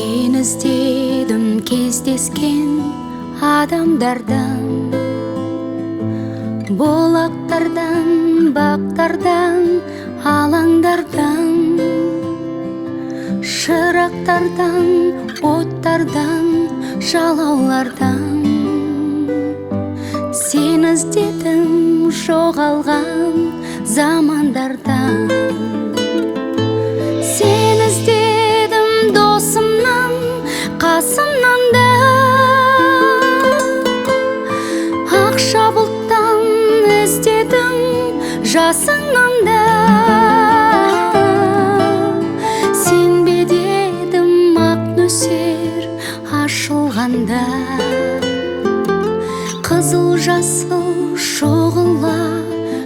Сені іздедім кездескен адамдардан, болақтардан, бақтардан, алаңдардан, шырақтардан, оттардан, жалаулардан. Сені іздедім жоғалған замандардан. Сені іздедім досымнан, қасымнан да, ақша бұлттан іздедім жасыңнан да. Сенбе дедім ақ нөсер ашылғанда, қызыл жасыл шоғыла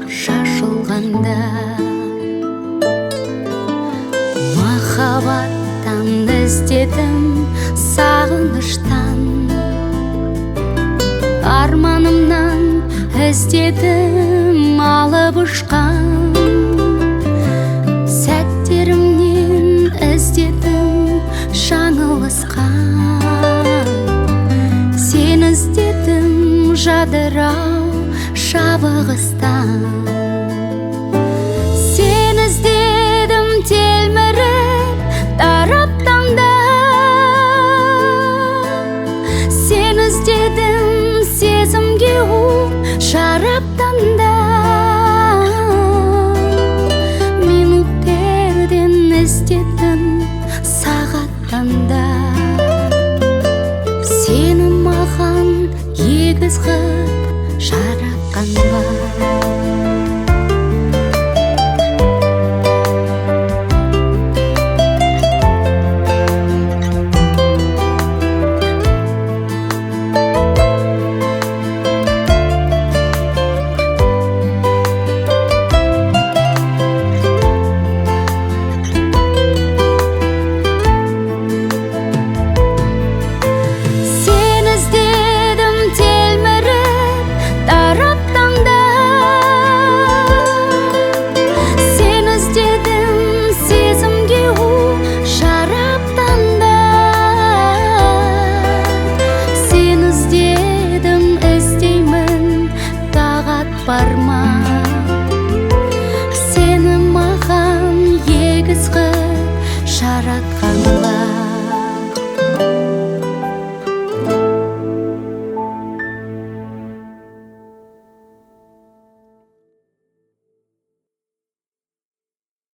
шашылғанда. Махаббаттан іздедім сағыныштан, арманымнан іздедім алып ұшқан, сәттерімнен іздедім жаңылысқан. Сені іздедім жадырау шабығыстан. Сені іздедім телміріп тараптан да, сені іздедім сезімге шараптан да. Минуттерден іздедім сағаттан да. Сені маған егіз қып жаратқан ба? Барма, сені маған егіз қып жаратқанға.